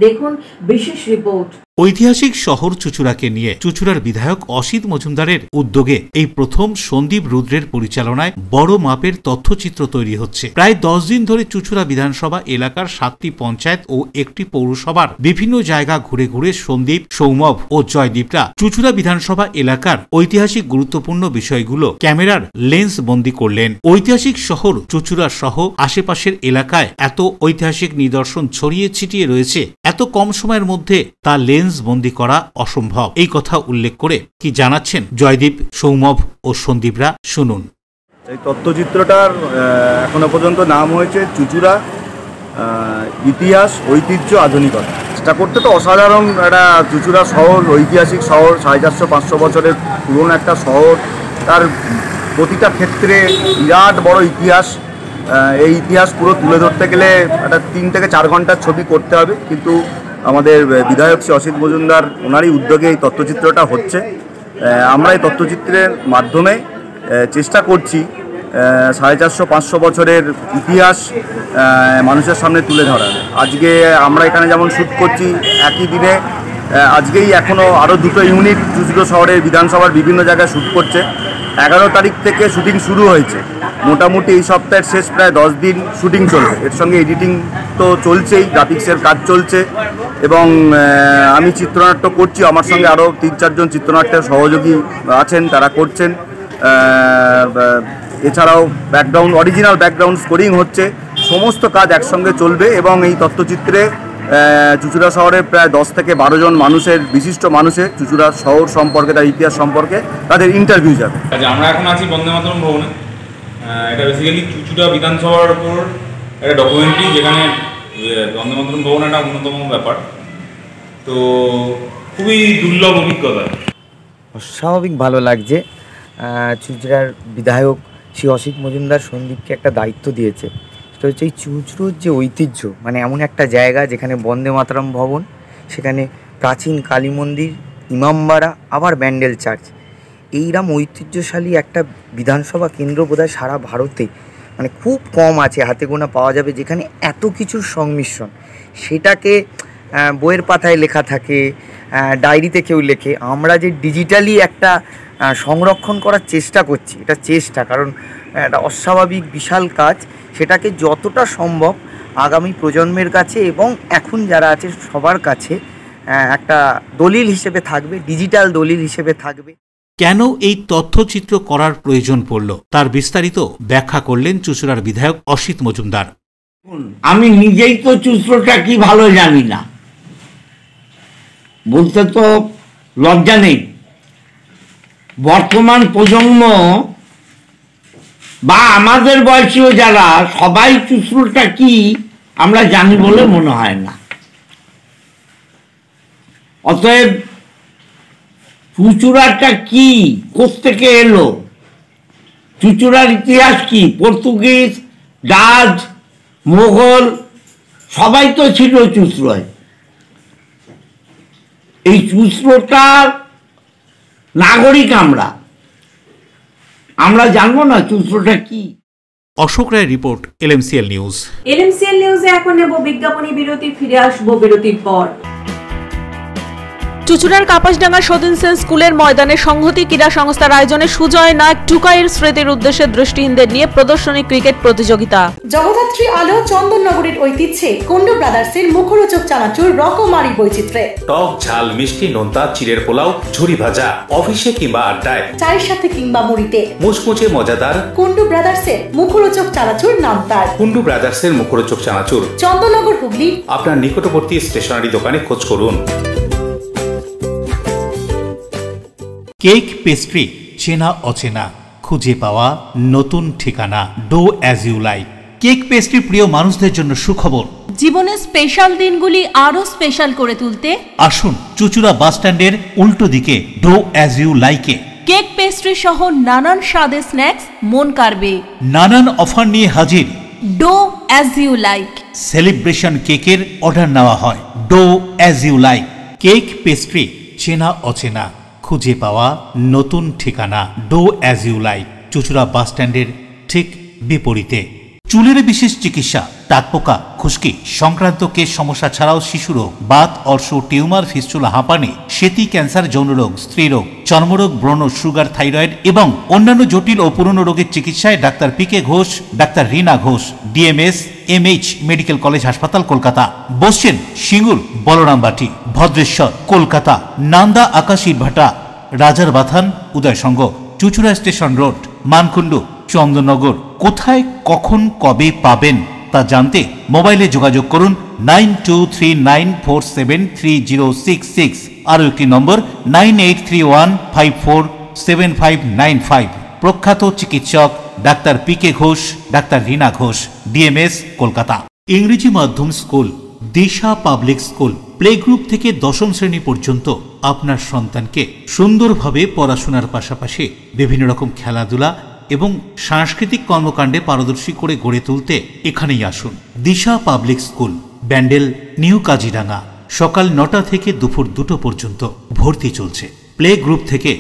দেখুন বিশেষ রিপোর্ট। ঐতিহাসিক শহর চুচুড়াকে নিয়ে চুচুড়ার বিধায়ক অসিত মজুমদারের উদ্যোগে এই প্রথম সন্দীপ রুদ্রের পরিচালনায় বড় মাপের তথ্যচিত্র তৈরি হচ্ছে। প্রায় 10 দিন ধরে চুচুড়া বিধানসভা এলাকার 7টি পঞ্চায়েত ও একটি পৌরসভার বিভিন্ন জায়গা ঘুরে ঘুরে সন্দীপ, সৌমভ ও জয়দীপরা চুচুড়া বিধানসভা এলাকার ঐতিহাসিক গুরুত্বপূর্ণ বিষয়গুলো ক্যামেরার লেন্স বন্দী করলেন। ঐতিহাসিক শহর চুচুড়া সহ আশেপাশের এলাকায় এত ঐতিহাসিক নিদর্শন ছড়িয়ে ছিটিয়ে রয়েছে, এত কম সময়ের মধ্যে তা লেন্স বন্দী করা অসম্ভব। এই কথা উল্লেখ করে কি জানাচ্ছেন জয়দীপ, সৌমভ ও সন্দীপরা, শুনুন। এই তথ্যচিত্রটার এখনো পর্যন্ত নাম হয়েছে চুচুড়া ইতিহাস, ঐতিহ্য, আধুনিকতা। চেষ্টা করতে তো অসাধারণ একটা চুচুড়া শহর, ঐতিহাসিক শহর, 450-500 বছরের পুরনো একটা শহর। তার প্রতিটা ক্ষেত্রে বিরাট বড় ইতিহাস। এই ইতিহাস পুরো তুলে ধরতে গেলে একটা 3 থেকে 4 ঘন্টার ছবি করতে হবে, কিন্তু আমাদের বিধায়ক শ্রী অসিত মজুমদার ওনারই উদ্যোগে এই তথ্যচিত্রটা হচ্ছে। আমরা এই তথ্যচিত্রের মাধ্যমে চেষ্টা করছি 450-500 বছরের ইতিহাস মানুষের সামনে তুলে ধরার। আজকে আমরা এখানে যেমন শ্যুট করছি, একই দিনে আজকেই এখনও আরও 2টো ইউনিট চুঁচুড়া শহরের বিধানসভার বিভিন্ন জায়গায় শ্যুট করছে। 11 তারিখ থেকে শুটিং শুরু হয়েছে। মোটামুটি এই সপ্তাহের শেষ প্রায় 10 দিন শুটিং চলবে। এর সঙ্গে এডিটিং তো চলছেই, গ্রাফিক্সের কাজ চলছে এবং আমি চিত্রনাট্য করছি। আমার সঙ্গে আরও 3-4 জন চিত্রনাট্যের সহযোগী আছেন, তারা করছেন। এছাড়াও ব্যাকগ্রাউন্ড, অরিজিনাল ব্যাকগ্রাউন্ড স্কোরিং হচ্ছে। সমস্ত কাজ একসঙ্গে চলবে এবং এই তথ্যচিত্রে চুঁচুড়া শহরের প্রায় 10 থেকে 12 জন মানুষের, বিশিষ্ট মানুষের চুঁচুড়া শহর সম্পর্কে, তার ইতিহাস সম্পর্কে তাদের ইন্টারভিউ যাবে। আমরা এখন আছি বন্দে মাতরম ভবনে। এটা বেসিক্যালি চুঁচুড়া বিধানসভার উপর একটা ডকুমেন্টারি, যেখানে বন্দে মাতরম ভবন একটা অন্যতম ব্যাপার। তো খুবই দুর্লভ অভিজ্ঞতা। অস্বাভাবিক ভালো লাগছে। চুঁচুড়ার বিধায়ক শ্রী অসিত মজুমদার সন্দীপকে একটা দায়িত্ব দিয়েছে। সেটা হচ্ছে এই চুঁচুড়োর যে ঐতিহ্য, মানে এমন একটা জায়গা যেখানে বন্দে মাতরম ভবন, সেখানে প্রাচীন কালী মন্দির, ইমামবাড়া, আবার ব্যান্ডেল চার্চ, এইরকম ঐতিহ্যশালী একটা বিধানসভা কেন্দ্র বোধহয় সারা ভারতে মানে খুব কম আছে, হাতে গোনা পাওয়া যাবে, যেখানে এত কিছুর সংমিশ্রণ। সেটাকে বইয়ের পাতায় লেখা থাকে, ডায়েরিতে কেউ লেখে, আমরা যে ডিজিটালি একটা সংরক্ষণ করার চেষ্টা করছি, এটা চেষ্টা, কারণ একটা অস্বাভাবিক বিশাল কাজ, সেটাকে যতটা সম্ভব আগামী প্রজন্মের কাছে এবং এখন যারা আছে সবার কাছে একটা দলিল হিসেবে থাকবে, ডিজিটাল দলিল হিসেবে থাকবে। কেন এই তথ্যচিত্র করার প্রয়োজন পড়ল তার বিস্তারিত ব্যাখ্যা করলেন চুঁচুড়ার বিধায়ক অসিত মজুমদার। আমি নিজেই তো চুঁচুড়াটা কি ভালো জানি না, বলতে তো লজ্জা নেই। বর্তমান প্রজন্ম বা আমাদের বয়সীয় যারা, সবাই চুঁচুড়াটা কি আমরা জানি বলে মনে হয় না। অতএব চুঁচুড়াটা কি, কোত্থেকে এলো, চুঁচুড়ার ইতিহাস কি, পর্তুগিজ, ডাচ, মোগল সবাই তো ছিল চুঁচুড়ায়। এই চুঁচুড়াটার নাগরিক আমরা জানবো না চুঁচুড়াটা কি। Ashok Roy report, এলএমসিএল news. এলএমসিএল নিউজে এখন নেব বিজ্ঞাপনী বিরতি, ফিরে আসবো বিরতির পর। চুঁচুড়ার কাপাসডাঙ্গা সতীন সেন স্কুলের ময়দানে সংহতি ক্রীড়া সংস্থার আয়োজনে সুজয় নায়ক টুকাইয়ের স্মৃতির উদ্দেশ্যে দৃষ্টিহীনদের নিয়ে প্রদর্শনী ক্রিকেট প্রতিযোগিতা। জগদ্ধাত্রী আলো চন্দননগরের ঐতিহ্যে কুন্ডু ব্রাদার্সের মুখরোচক চানাচুর রকমারি বৈচিত্র্যে, টক ঝাল মিষ্টি নোনতা চিড়ের পোলাও, ঝুরি ভাজা, অফিসে কিংবা আড্ডায়, চায়ের সাথে কিংবা মুড়িতে মুচমুচে মজাদার কুন্ডু ব্রাদার্সের মুখরোচক চানাচুর নাম তার। কুন্ডু ব্রাদার্সের মুখরোচক চানাচুর চন্দননগর, হুগলি। আপনার নিকটবর্তী স্টেশনারি দোকানে খোঁজ করুন। কেক পেস্ট্রি, চেনা অচেনা, খুঁজে পাওয়া নতুন ঠিকানা, dough as you like. Cake pastry প্রিয় মানুষদের জন্য সুখবর। জীবনের স্পেশাল দিনগুলি আরো স্পেশাল করে তুলতে আসুন চুঁচুড়া বাস স্ট্যান্ডের উল্টো দিকে ডো অ্যাজ ইউ লাইকে। কেক পেস্ট্রি সহ নানান স্বাদের স্ন্যাক্স মন কাড়বে। নানান অফার নিয়ে হাজির dough as you like. Celebration কেকের অর্ডার নেওয়া হয়। Dough as you like. Cake pastry, চেনা অচেনা, খুঁজে পাওয়া নতুন ঠিকানা, ডো অ্যাজ ইউ লাইক। চুঁচুড়া বাস স্ট্যান্ডের ঠিক বিপরীতে। চুলের বিশেষ চিকিৎসা, টাকপোকা, খুশকি সংক্রান্ত কেশ সমস্যা ছাড়াও শিশুরোগ, বাত, অর্শ, টিউমার, ফিস্টুলা, হাঁপানি, সেতি, ক্যান্সার, যৌনরোগ, স্ত্রীরোগ, চর্মরোগ, ব্রণ, সুগার, থাইরয়েড এবং অন্যান্য জটিল ও পুরনো রোগের চিকিৎসায় ডাক্তার পিকে ঘোষ, ডাক্তার Rina Ghosh, DMS MH medical college হাসপাতাল, কলকাতা। বসছেন সিঙ্গুর, বলরামবাটি, ভদ্রেশ্বর, কলকাতা, নান্দা, আকাশ ইটভাটা, রাজার বাথান, উদয়সঙ্গ, চুঁচুড়া স্টেশন রোড, মানকুণ্ডু, চন্দননগর। কোথায়, কখন, কবে পাবেন তা জানতে মোবাইলে যোগাযোগ করুন 9239473066। আরও একটি নম্বর 9831547595। প্রখ্যাত চিকিৎসক ডাক্তার পিকে ঘোষ, ডাক্তার রীনা ঘোষ, ডিএমএস, কলকাতা। ইংরেজি মাধ্যম স্কুল দিশা পাবলিক স্কুল প্লে গ্রুপ থেকে 10ম শ্রেণী পর্যন্ত আপনার সন্তানকে সুন্দরভাবে পড়াশোনার পাশাপাশি বিভিন্ন রকম খেলাধুলা এবং সাংস্কৃতিক কর্মকাণ্ডে পারদর্শী করে গড়ে তুলতে এখানেই আসুন। Disha public school, Bandel, new Kaziranga. সকাল 9টা থেকে দুপুর 2টো পর্যন্ত ভর্তি চলছে। প্লে গ্রুপ থেকে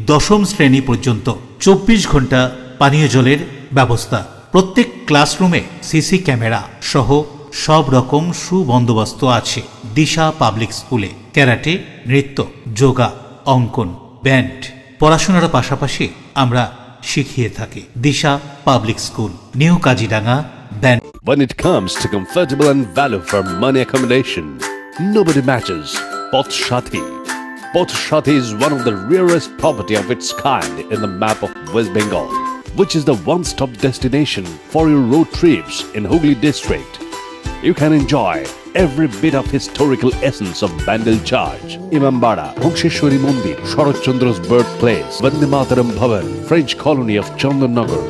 10ম শ্রেণী পর্যন্ত 24 ঘন্টা পানীয় জলের ব্যবস্থা। প্রত্যেক ক্লাসরুমে সিসি ক্যামেরা সহ সব রকম সুবন্দোবস্ত আছে দিশা পাবলিক স্কুলে। ক্যারাটে, নৃত্য, যোগা, অঙ্কন, ব্যান্ড, পড়াশোনার পাশাপাশি আমরা শিখিয়ে থাকি। Disha public school, new Kazidanga, ব্যান্ড। When it comes to comfortable and value for money accommodation, nobody matches Poth Shati. Poth Shati is one of the rarest property of its kind in the map of West Bengal, which is the one-stop destination for your road trips in Hooghly district. You can enjoy every bit of historical essence of Bandel Church, Imambara, Bhongsheshwari Mandir, Sharat Chandra's birthplace, Vande Mataram Bhavan, French colony of Chandannagar.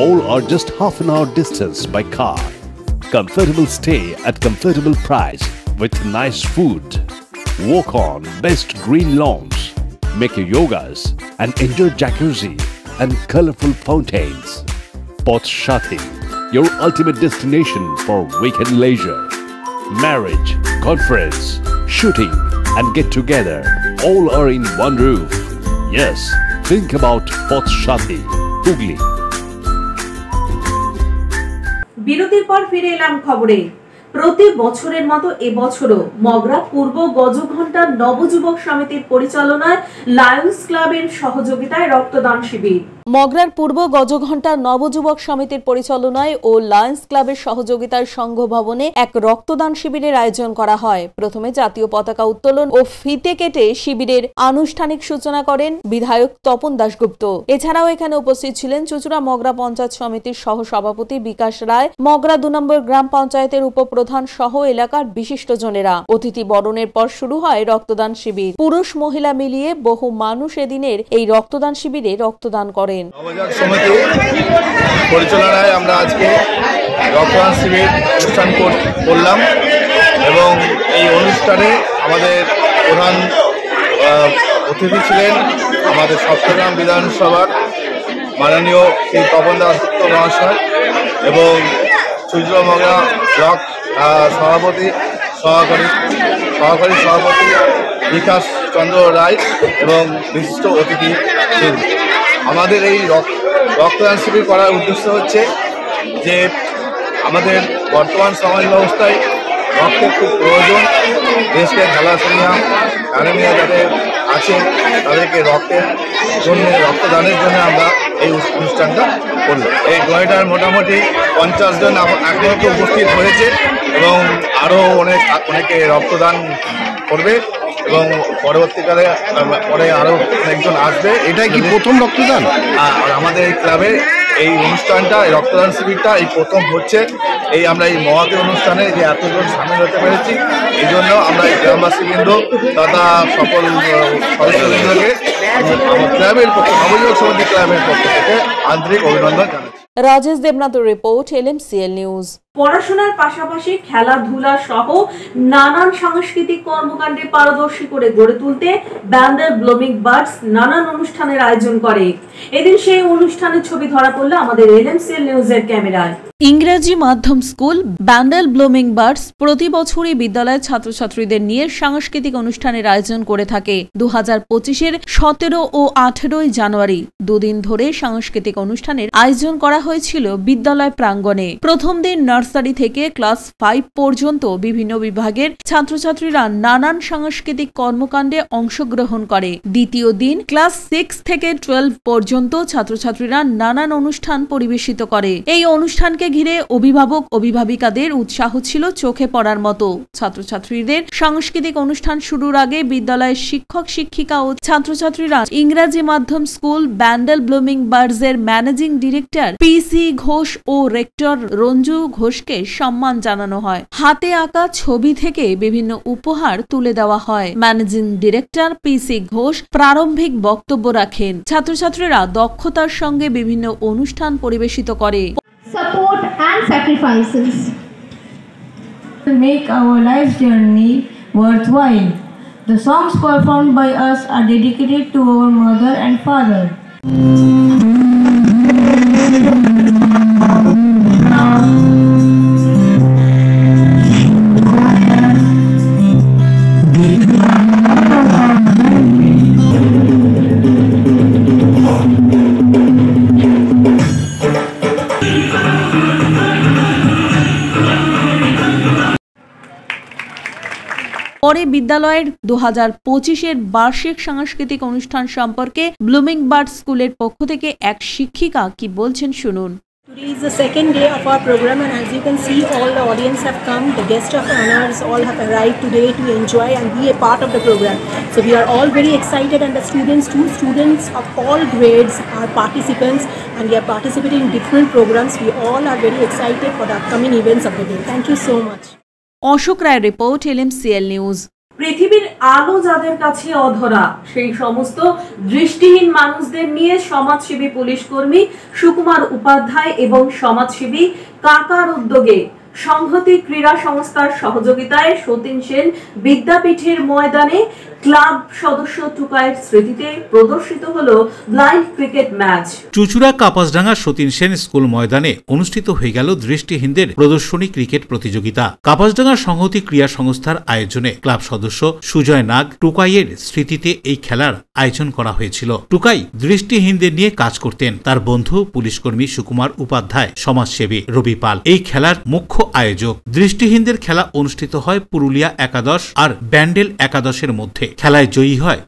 All are just half an hour distance by car. Comfortable stay at comfortable price with nice food. Walk on best green lawns, make your yogas and enjoy jacuzzi and colorful fountains. Poth Shati, your ultimate destination for weekend leisure. Marriage, conference, shooting and get together all are in one roof. Yes, think about Poth Shati, Hooghly. বিরতির পর ফিরে এলাম খবরে। প্রতি বছরের মতো এবছরও মগরা পূর্ব গজঘণ্টা নবযুবক সমিতির পরিচালনায় লায়ন্স ক্লাবের সহযোগিতায় রক্তদান শিবির। মগরার পূর্ব গজঘণ্টা নবযুবক সমিতির পরিচালনায় ও লায়ন্স ক্লাবের সহযোগিতায় সংঘ ভবনে এক রক্তদান শিবিরের আয়োজন করা হয়। প্রথমে জাতীয় পতাকা উত্তোলন ও ফিতে কেটে শিবিরের আনুষ্ঠানিক সূচনা করেন বিধায়ক তপন দাশগুপ্ত। এছাড়াও এখানে উপস্থিত ছিলেন চুঁচুড়া মগরা পঞ্চায়েত সমিতির সহ সভাপতি বিকাশ রায়, মগরা ২ নম্বর গ্রাম পঞ্চায়েতের উপপ্রধান সহ এলাকার বিশিষ্টজনেরা। অতিথি বরণের পর শুরু হয় রক্তদান শিবির। পুরুষ মহিলা মিলিয়ে বহু মানুষ এদিনের এই রক্তদান শিবিরে রক্তদান করেন। নবজাত সমিতি পরিচালনায় আমরা আজকে রক্তদান শিবির অনুষ্ঠান করলাম এবং এই অনুষ্ঠানে আমাদের প্রধান অতিথি ছিলেন আমাদের সপ্তগ্রাম বিধানসভার মাননীয় শ্রী তপন দাশগুপ্ত মহাশয় এবং চুঁচুড়া মগরা ব্লক সভাপতি সহকারী সভাপতি বিকাশ চন্দ্র রায় এবং বিশিষ্ট অতিথি ছিলেন। আমাদের এই রক্তদান শিবির করার উদ্দেশ্য হচ্ছে যে আমাদের বর্তমান সমাজ ব্যবস্থায় রক্তের খুব প্রয়োজন। দেশকে থ্যালাসেমিয়া যাদের আছে তাদেরকে রক্তের জন্য রক্তদানের জন্য আমরা এই অনুষ্ঠানটা করলাম। এই গয়টার মোটামুটি 50 জন এখনও উপস্থিত হয়েছে এবং আরও অনেকে রক্তদান করবে এবং পরবর্তীকালে পরে আরও অনেকজন আসবে। এটাই কি প্রথম রক্তদান? আর আমাদের এই ক্লাবে এই অনুষ্ঠানটা, এই রক্তদান শিবিরটা এই প্রথম হচ্ছে। এই আমরা এই মহতী অনুষ্ঠানে যে এতজন সামিল হতে পেরেছি, এই জন্য আমরা এই গ্রামবাসীবৃন্দ তথা সকল সদস্যবৃন্দকে আমার ক্লাবের পক্ষ, নবযুবক সমিতি ক্লাবের পক্ষ থেকে আন্তরিক অভিনন্দন জানাচ্ছি। রাজেশ দেবনাথের রিপোর্ট, LMCL নিউজ। পড়াশোনার পাশাপাশি খেলাধুলা সহ নানান সাংস্কৃতিক কর্মকাণ্ডে পারদর্শী করে গড়ে তুলতে ব্যান্ডেল ব্লুমিং বার্ডস নানান অনুষ্ঠানের আয়োজন করে। এদিন সেই অনুষ্ঠানের ছবি ধরা পড়ল আমাদের LMCL নিউজের ক্যামেরায়। ইংরেজি মাধ্যম স্কুল ব্যান্ডেল ব্লুমিং বার্ডস প্রতি বছরই বিদ্যালয়ের ছাত্রছাত্রীদের নিয়ে সাংস্কৃতিক অনুষ্ঠানের আয়োজন করে থাকে। 2025-এর 17 ও 18 জানুয়ারি দুদিন ধরে সাংস্কৃতিক অনুষ্ঠানের আয়োজন করা হয়েছিল বিদ্যালয় প্রাঙ্গণে। প্রথম দিন নার্সারি থেকে ক্লাস 5 পর্যন্ত বিভিন্ন বিভাগের ছাত্রছাত্রীরা নানান সাংস্কৃতিক কর্মকাণ্ডে অংশগ্রহণ করে। দ্বিতীয় দিন ক্লাস 6 থেকে 12 পর্যন্ত ছাত্রছাত্রীরা নানান অনুষ্ঠান পরিবেশিত করে। এই অনুষ্ঠানকে ঘিরে অভিভাবক অভিভাবিকাদের উৎসাহ ছিল চোখে পড়ার মতো। ছাত্রছাত্রীদের সাংস্কৃতিক অনুষ্ঠান শুরুর আগে বিদ্যালয়ের শিক্ষক শিক্ষিকা ও ছাত্রছাত্রীরা ইংরেজি মাধ্যম স্কুল ব্যান্ডেল ব্লুমিং বার্ডসের ম্যানেজিং ডিরেক্টর PC ঘোষ ও রেক্টর রঞ্জু ঘোষকে সম্মান জানানো হয়। হাতে আঁকা ছবি থেকে বিভিন্ন উপহার তুলে দেওয়া হয়। ম্যানেজিং ডিরেক্টর PC ঘোষ প্রারম্ভিক বক্তব্য রাখেন। ছাত্রছাত্রীরা দক্ষতার সঙ্গে বিভিন্ন অনুষ্ঠান পরিবেশিত করে। Support and sacrifices make our life journey worthwhile. The songs performed by us are dedicated to our mother and father. পরে বিদ্যালয়ের 2025-এর বার্ষিক সাংস্কৃতিক অনুষ্ঠান সম্পর্কে ব্লুমিং বার্ড স্কুলের পক্ষ থেকে এক শিক্ষিকা কি বলছেন শুনুন। Today is the second day of our program, and as you can see, all the audience have come. The guests of honors all have arrived today to enjoy and be a part of the program. So we are all very excited, and the students too. Students of all grades are participants, and they are participating in different programs. We all are very excited for the upcoming events of the day. Thank you so much. Ashok Roy report, LMCL news. পৃথিবীর আলো যাদের কাছে অধরা, সেই সমস্ত দৃষ্টিহীন মানুষদের নিয়ে সমাজসেবী পুলিশ কর্মী সুকুমার উপাধ্যায় এবং সমাজসেবী কাকার উদ্যোগে সংহতি ক্রীড়া সংস্থার সহযোগিতায় সতীন সেন বিদ্যাপীঠের ময়দানে ক্লাব সদস্য টুকাইয়ের স্মৃতিতে প্রদর্শিত হলো blind cricket match. Chuchura Kapasdanga Satin Sen school ময়দানে অনুষ্ঠিত হয়ে গেল দৃষ্টিহীনদের প্রদর্শনী ক্রিকেট প্রতিযোগিতা। কাপাসডাঙ্গা সংহতি ক্রীড়া সংস্থার আয়োজনে ক্লাব সদস্য সুজয় নাগ টুকাইয়ের স্মৃতিতে এই খেলার আয়োজন করা হয়েছিল। টুকাই দৃষ্টিহীনদের নিয়ে কাজ করতেন। তার বন্ধু পুলিশকর্মী সুকুমার উপাধ্যায়, সমাজসেবী রবি পাল এই খেলার মুখ্য আয়োজক। দৃষ্টিহীনদের খেলা অনুষ্ঠিত হয় পুরুলিয়া একাদশ আর ব্যান্ডেল একাদশের মধ্যে। খেলায় জয়ী হয়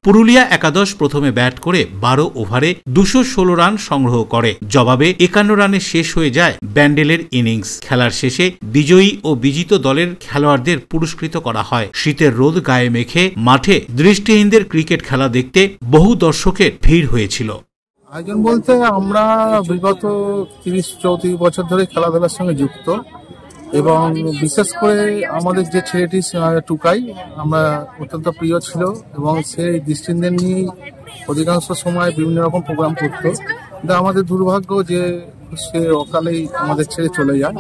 পুরুলিয়া একাদশ প্রথমে ব্যাট করে 12 ওভারে 216 রান সংগ্রহ করে। জবাবে 51 রানে শেষ হয়ে যায় ব্যান্ডেলের ইনিংস। খেলার শেষে বিজয়ী ও বিজিত দলের খেলোয়াড়দের পুরস্কৃত করা হয়। শীতের রোদ গায়ে মেখে মাঠে দৃষ্টিহীনদের ক্রিকেট খেলা দেখতে বহু দর্শকের ভিড় হয়েছিল। আয়োজন বলতে আমরা বিগত 30-34 বছর ধরে খেলাধুলার সঙ্গে যুক্ত, এবং বিশেষ করে আমাদের যে ছেলেটি টুকাই আমরা অত্যন্ত প্রিয় ছিল, এবং সেই দৃষ্টিহীনদের নিয়ে অধিকাংশ সময় বিভিন্ন রকম প্রোগ্রাম করত। কিন্তু আমাদের দুর্ভাগ্য যে সে অকালেই আমাদের ছেড়ে চলে যায়।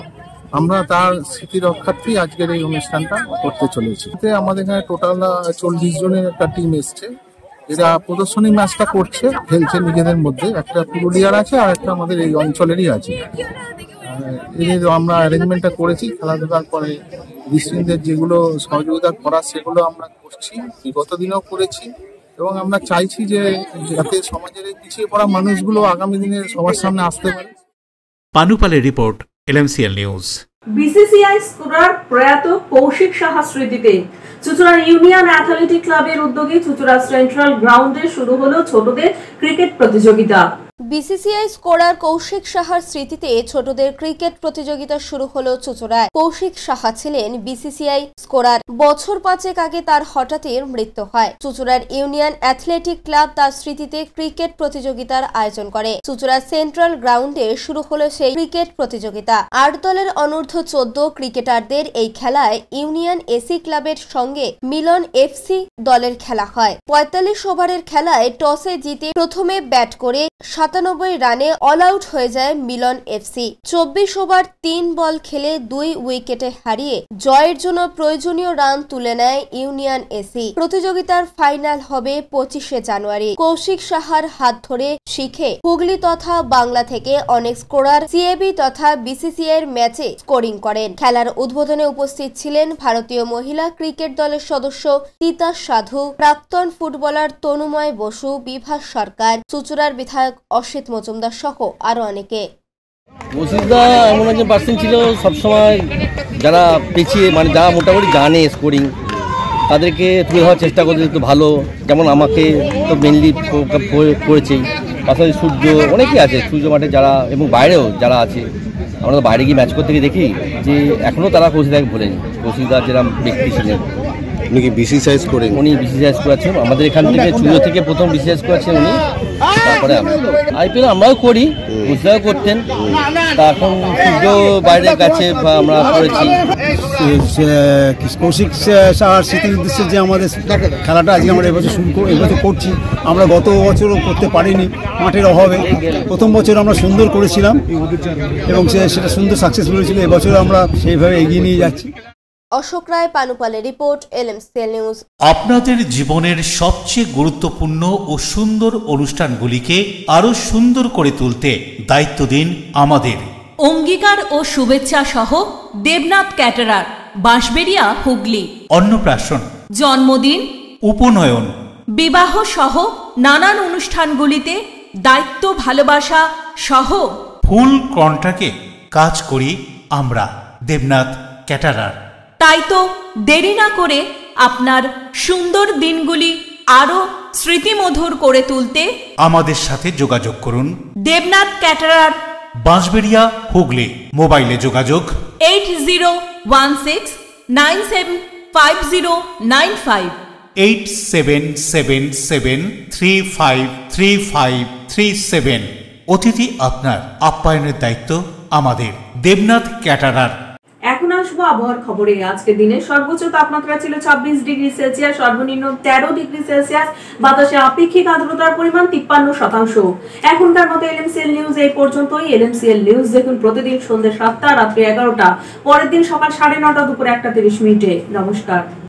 আমরা তার স্মৃতি রক্ষার্থেই আজকের এই অনুষ্ঠানটা করতে চলেছি। আমাদের এখানে টোটাল 40 জনের একটা টিম এসছে, এরা প্রদর্শনী ম্যাচটা করছে, খেলছে নিজেদের মধ্যে। একটা পুরুলিয়ার আছে আর একটা আমাদের এই অঞ্চলেরই আছে। আমরা অ্যারেঞ্জমেন্টটা করেছি। খেলাধুলার পরে দৃষ্টিহীনদের যেগুলো সহযোগিতা করা সেগুলো আমরা করছি, বিগত দিনেও করেছি, এবং আমরা চাইছি যে যাতে সমাজের এই পিছিয়ে পড়া মানুষগুলো আগামী দিনে সবার সামনে আসতে পারে। পানুপালের report, LMCL news. BCCI scorer প্রয়াত কৌশিক সাহা স্মৃতিতে চুচুড়া ইউনিয়ন অ্যাথলেটিক ক্লাবের উদ্যোগে চুচুড়া সেন্ট্রাল গ্রাউন্ডে শুরু হলো ছোটদের ক্রিকেট প্রতিযোগিতা। বিসিসিআই স্কোরার কৌশিক সাহার স্মৃতিতে ছোটদের ক্রিকেট প্রতিযোগিতা শুরু হলো চুচুড়ায়। কৌশিক সাহা ছিলেন বিসিসিআই স্কোরার। বছর 5 আগে তার হঠাৎই মৃত্যু হয়। চুচুড়ার ইউনিয়ন অ্যাথলেটিক ক্লাব তার স্মৃতিতে ক্রিকেট প্রতিযোগিতার আয়োজন করে। চুচুড়া সেন্ট্রাল গ্রাউন্ডে শুরু হলো সেই ক্রিকেট প্রতিযোগিতা। 8 দলের অনূর্ধ্ব 14 ক্রিকেটারদের এই খেলায় ইউনিয়ন এসি ক্লাবের সঙ্গে মিলন এফসি দলের খেলা হয়। 45 ওভারের খেলায় টসে জিতে প্রথমে ব্যাট করে 97 রানে অল আউট হয়ে যায় মিলন এফসি। 24 ওভার 3 বল খেলে 2 উইকেটে হারিয়ে জয়ের জন্য প্রয়োজনীয় রান তুলে নেয় ইউনিয়ন এসি। প্রতিযোগিতার ফাইনাল হবে 25 জানুয়ারি। কৌশিক সাহার হাত ধরে শিখে হুগলি তথা বাংলা থেকে অনেক স্কোরার সিএবি তথা বিসিসিআই এর ম্যাচে স্কোরিং করেন। খেলার উদ্বোধনে উপস্থিত ছিলেন ভারতীয় মহিলা ক্রিকেট দলের সদস্য তিতাস সাধু, প্রাক্তন ফুটবলার তনুময় বসু, বিভাস সরকার, চুচুড়ার বিধায়ক অসিত মজুমদার সহ আরো অনেকে। কৌশিকদা এমন একজন পার্সন ছিল, সবসময় যারা পিছিয়ে মানে যারা মোটামুটি জানে স্কোরিং তাদেরকে তুলে ধরার চেষ্টা করতে একটু ভালো। যেমন আমাকে তো মেনলি করেছেই, পাশাপাশি সূর্য অনেকেই আছে সূর্য মাঠে যারা এবং বাইরেও যারা আছে। আমরা তো বাইরে গিয়ে ম্যাচ করতে গিয়ে দেখি যে এখনও তারা কৌশিকদাকে ভোলেনি। কৌশিকদা যেরকম ব্যক্তি ছিলেন, উনি কি বিসিসিআই করেন? উনি বিসিসিআই করেছেন আমাদের এখান থেকে, চুড়ো থেকে প্রথম বিসিসিআই করেছেন উনি। তারপরে আইপিএল আমরাও করি, কৌশিকদাও করতেন। তা এখন সূর্য বাইরের কাছে আমরা করেছি। কৌশিক সাহার স্মৃতির উদ্দেশ্যে যে আমাদের খেলাটা আজকে আমরা এবছর এবছর করছি, আমরা গত বছরও করতে পারিনি মাঠের অভাবে। প্রথম বছর আমরা সুন্দর করেছিলাম এবং সেটা সুন্দর সাকসেসফুল হয়েছিল। এবছর আমরা সেইভাবে এগিয়ে নিয়ে যাচ্ছি। অশোক রায়, পানুপালের রিপোর্ট, LMCL নিউজ। আপনাদের জীবনের সবচেয়ে গুরুত্বপূর্ণ ও সুন্দর অনুষ্ঠানগুলিকে আরো সুন্দর করে তুলতে দায়িত্ব দিন আমাদের। অঙ্গীকার ও শুভেচ্ছা সহ দেবনাথ ক্যাটারার, বাঁশবেড়িয়া, হুগলি। অন্নপ্রাশন, জন্মদিন, উপনয়ন, বিবাহ সহ নানান অনুষ্ঠানগুলিতে দায়িত্ব, ভালোবাসা সহ ফুল কন্ট্রাক্টে কাজ করি আমরা, দেবনাথ ক্যাটারার। তাই তো দেরি না করে আপনার সুন্দর দিনগুলি আরও স্মৃতিমধুর করে তুলতে আমাদের সাথে যোগাযোগ করুন। দেবনাথ ক্যাটারার, বাঁশবেড়িয়া, হুগলি। মোবাইলে যোগাযোগ 8016975095 8777353537। অতিথি আপনার, আপ্যায়নের দায়িত্ব আমাদের। দেবনাথ ক্যাটারার। এখন আসবো আবহাওয়ার খবরে। আজকের দিনে সর্বোচ্চ তাপমাত্রা ছিল 26 ডিগ্রি সেলসিয়াস, সর্বনিম্ন 13 ডিগ্রি সেলসিয়াস। বাতাসে আপেক্ষিক আর্দ্রতার পরিমাণ 53%। এখনকার মতো এলএমসিএল নিউজ এই পর্যন্তই। এলএমসিএল নিউজ দেখুন প্রতিদিন সন্ধ্যা 7টা, রাত্রি 11টা, পরের দিন সকাল 9:30, দুপুর 1:30 মিনিটে। নমস্কার।